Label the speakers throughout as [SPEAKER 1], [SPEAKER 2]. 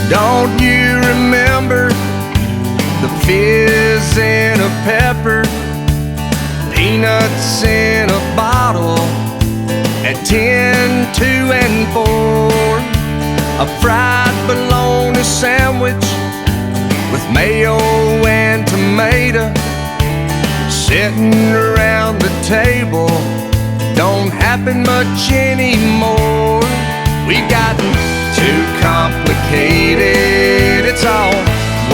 [SPEAKER 1] Don't you remember the fizz in a pepper, peanuts in a bottle at 10, 2, and 4? A fried bologna sandwich with mayo and tomato, sitting around the table don't happen much anymore. We've gotten too complicated, it's all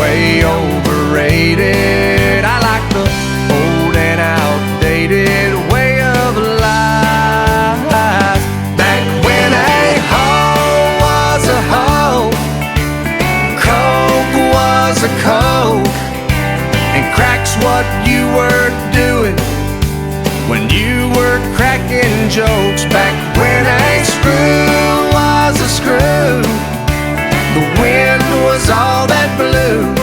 [SPEAKER 1] way overrated. I like the old and outdated way of life. Back when a hoe was a hoe, Coke was a Coke, and crack's what you were doing when you were cracking jokes. Back when a screw was a screw, the wind was all that blew,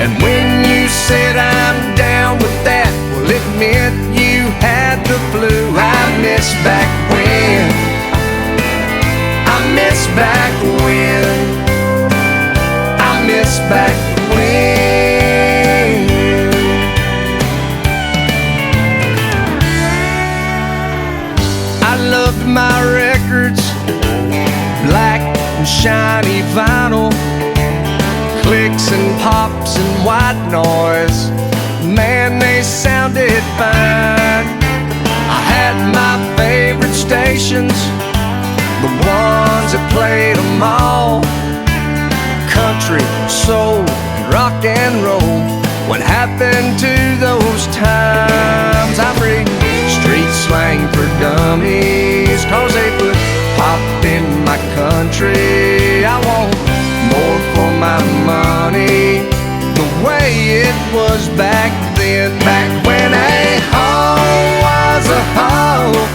[SPEAKER 1] and when you said I'm down with that, well, it meant you had the flu. I miss back when, I miss back when, I miss back when. I loved my records, black and shiny vinyl, clicks and pops and white noise. Man, they sounded fine. I had my favorite stations, the ones that played them all: country, soul, rock and roll. What happened to those times? I'm reading street slang for dummies, 'cause they put pop in my country. I want more for my money, the way it was back then. Back when a hoe was a hoe,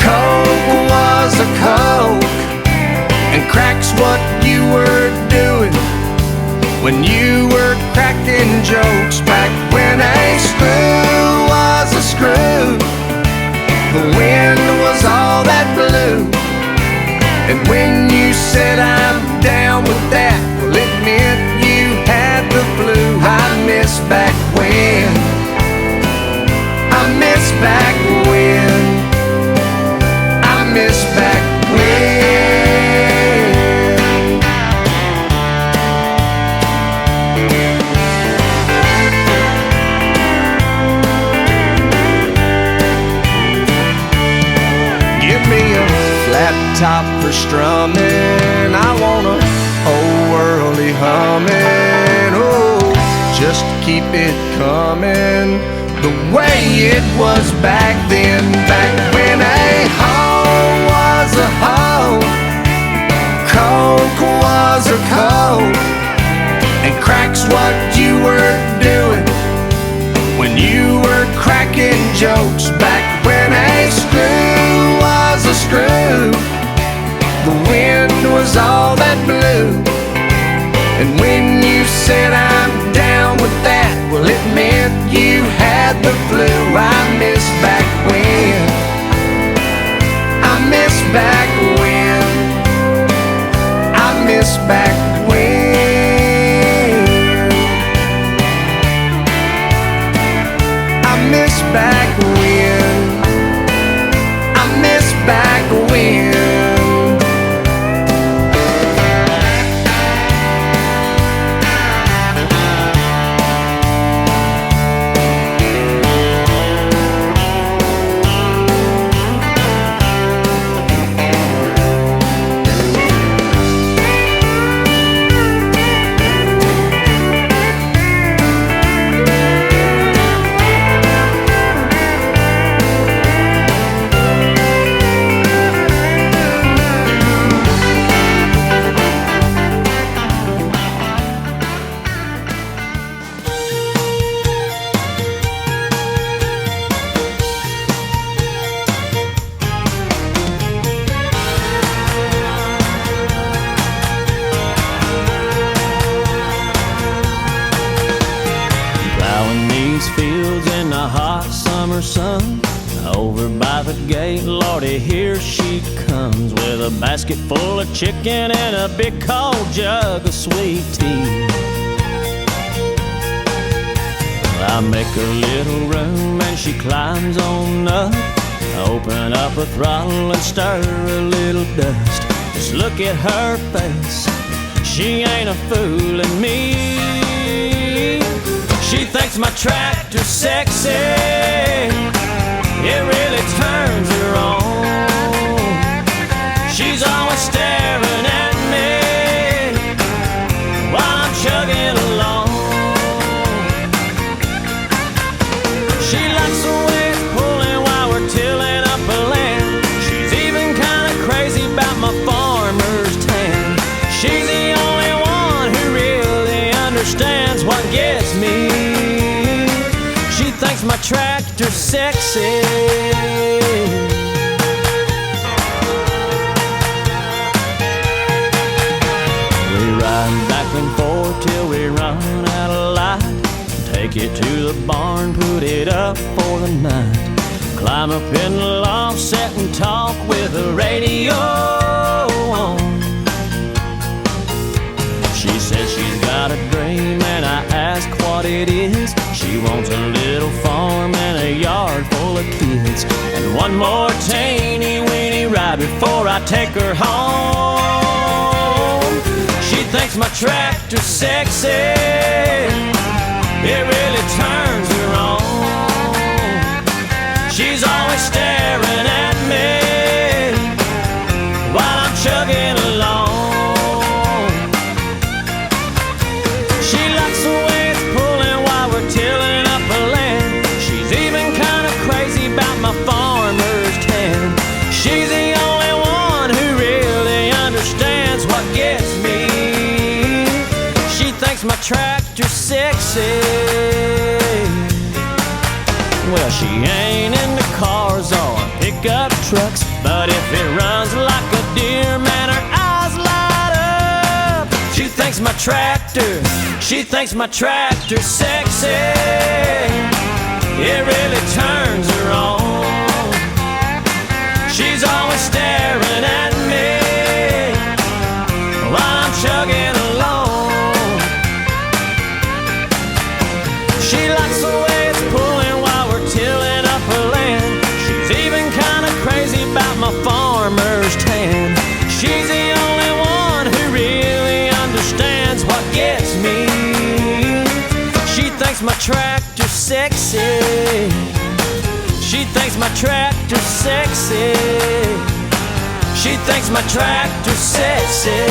[SPEAKER 1] Coke was a Coke, and crack's what you were doing when you were cracking jokes. Back when a screw was a screw, the wind was all that blew, and when you said I'm down with that, well, it meant you had the flu. I miss back when, I miss back when, I miss back when. Give me a flat top for strumming, I want a whole worldly humming. Oh, just keep it coming the way it was back then. Back when a hoe was a hoe, Coke was a Coke, and crack's what you were doing when you were cracking jokes. Back when a screw was a screw, the wind was all that blew, and when you said I'm down with that, well, it meant you had the flu. I miss back when, I miss back when, I miss back when, I miss back when, I miss back when.
[SPEAKER 2] Sun over by the gate, Lordy, here she she comes with a basket full of chicken and a big cold jug of sweet tea. I make a little room and she climbs on up. Open up a throttle and stir a little dust. Just look at her face, she ain't a fooling me. She thinks my tractor's sexy, it really turns her on. She's always staring at me while I'm chugging along. She likes the way it's pulling while we're tilling up a land. She's even kinda crazy about my farmer's tan. She's the only one who really understands what gets me. She thinks my tractor's sexy. We ride back and forth till we run out of light. Take it to the barn, put it up for the night. Climb up in the loft, sit and talk with the radio on. She says she's got a dream and I ask what it is. She wants a little farm and a yard full of kids, and one more teeny weeny ride before I take her home. She thinks my tractor's sexy, it really turns her on. She's always staring at me while I'm chugging along. She likes the way it's pulling while we're tilling up a land. She's even kinda crazy about my farmer's tan. She's the only one who really understands what gets me. She thinks my tractor's sexy. Well, she ain't into cars or pickup trucks, but if it runs like a deer, man, her eyes light up. She thinks my tractor's sexy, it really turns her on. She's always staring at me while I'm chugging along. She likes the way it's pulling while we're tilling up her land. She's even kinda crazy about my farmer's tan. She's the only one who really understands what gets me. She thinks my tractor's sexy. She thinks my tractor's sexy. She thinks my tractor's sexy.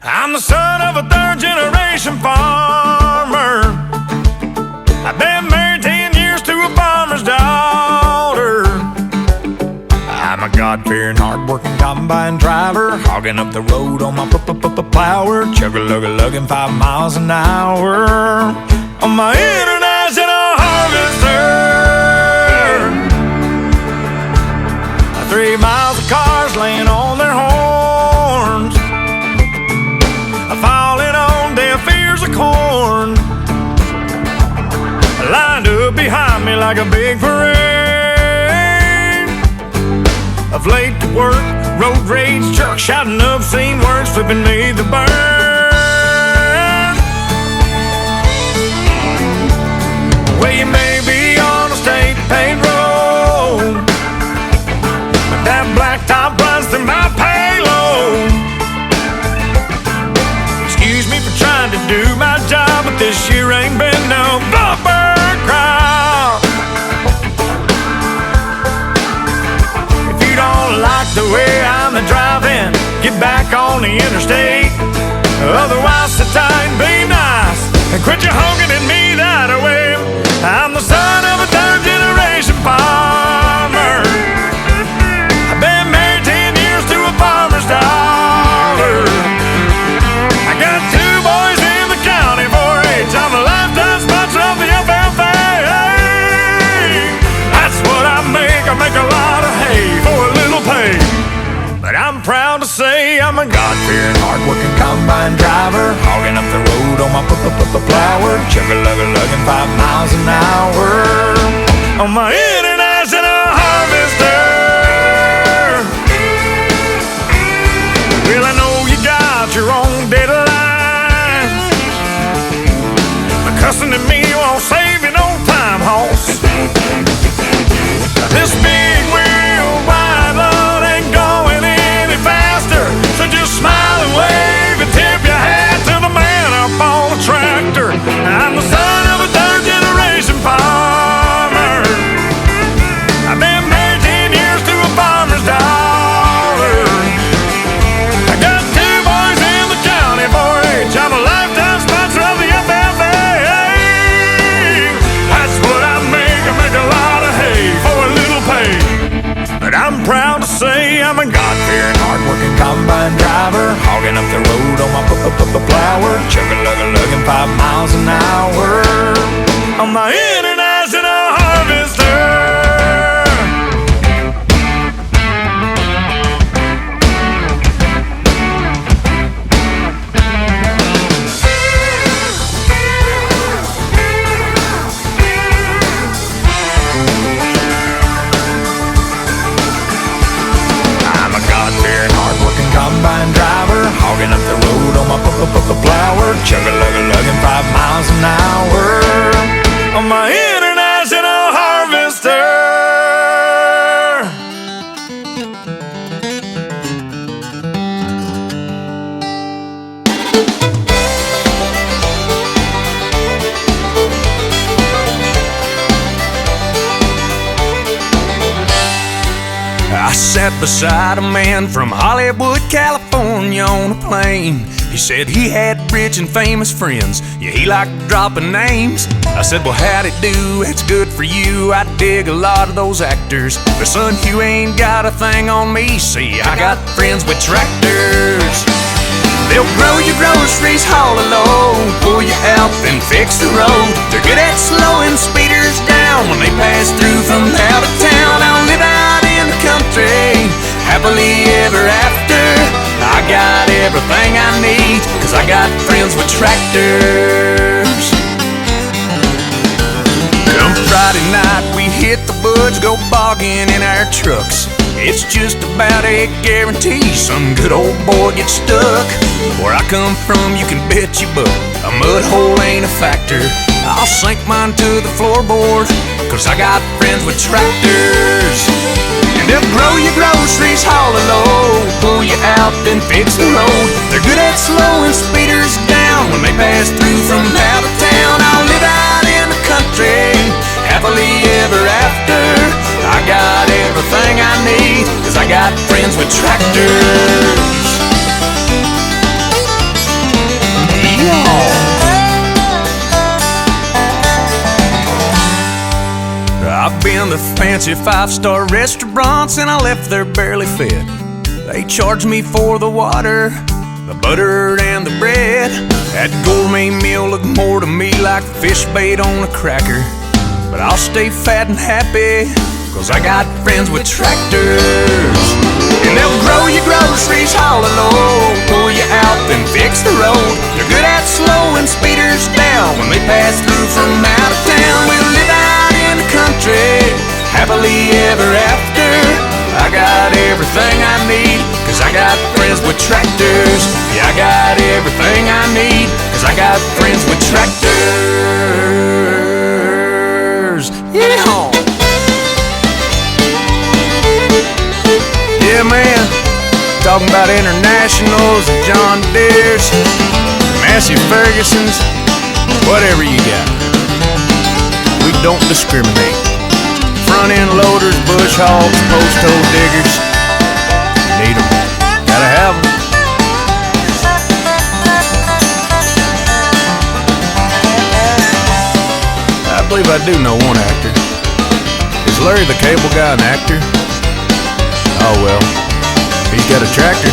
[SPEAKER 3] I'm the son of a third-generation farmer. I've been married 10 years to a farmer's daughter. I'm a God-fearing, hard-working combine driver, hogging up the road on my plower, chug-a-lug-a-lugging 5 miles an hour on my international harvester. 3 miles of cars laying on their horns, falling on deaf ears of corn, lined up behind me like a big parade of late to work, road rage truck, shouting obscene words, flipping me the bird. Well, you may be on a state paved road, but that blacktop runs through my payload. Excuse me for trying to do my job, but this year ain't been no bumper crowd. proud to say I'm a God-fearing, hard-working combine driver, hogging up the road on my plower, chugga-lugga-lugging 5 miles an hour on my international harvester. Well, I know you got your own deadline, but cussing at me won't save you no time, hoss. This big wheel wide load ain't going any faster, so just smile and wave and tip your hat to the man up on the tractor. I'm the son of a third-generation farmer. I've been married 10 years to a farmer's daughter. I got 2 boys in the county 4-H. I'm a lifetime sponsor of the FFA. That's what I make a lot of hay for a little pay. But I'm proud to say I'm a God-fearing, hard-working combine driver, hogging up the road on my plower, chugga-lugga-lugging 5 miles an hour on my international harvester. Combine driver, hogging up the road on my plower, chugga-lugga-lugging 5 miles an hour on my international harvester.
[SPEAKER 1] I sat beside a man from Hollywood, California on a plane. He said he had rich and famous friends, yeah, he liked dropping names. I said, well, how'd it do? It's good for you. I dig a lot of those actors, but son, you ain't got a thing on me. See, I got friends with tractors. They'll grow your groceries, haul a load, pull you out, then fix the road. They're good at slowing speeders down when they pass through from out of town. I'll live out in the country, happily ever after. I got everything I need, cause I got friends with tractors. Come Friday night, we hit the woods, go bogging in our trucks. It's just about a guarantee some good old boy gets stuck. Where I come from, you can bet you buck, a mud hole ain't a factor. I'll sink mine to the floorboard, cause I got friends with tractors. And they'll grow your groceries, haul a load, pull you out, then fix the road. They're good at slowing speeders down when they pass through from out of town. I'll live out in the country, happily ever after. I got everything I need, cause I got friends with tractors. Yeah. I've been to fancy 5-star restaurants and I left there barely fed. They charged me for the water, the butter and the bread. That gourmet meal looked more to me like fish bait on a cracker. But I'll stay fat and happy, cause I got friends with tractors. And they'll grow your groceries, haul a load, pull you out, then fix the road. They're good at slowing speeders down when they pass through from out of town. We'll live out in the country, happily ever after. I got everything I need, cause I got friends with tractors. Yeah, I got everything I need, cause I got friends with tractors. Yeah. Yeah, man, talking about internationals and John Deere's, Massey Ferguson's, whatever you got. We don't discriminate. Front-end loaders, bush hogs, post-hole diggers, need them. Gotta have them. I believe I do know one actor. Is Larry the Cable Guy an actor? Oh well, he's got a tractor.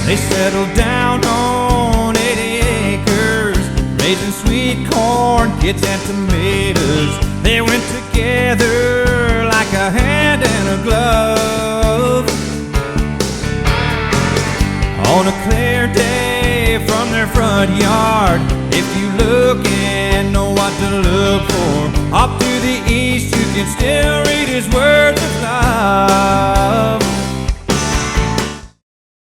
[SPEAKER 4] They settled down on 80 acres, raising sweet corn, kids and tomatoes. They went together like a hand and a glove. On a clear day from their front yard, if you look and know what to look for, off to the east you can still read his words of love.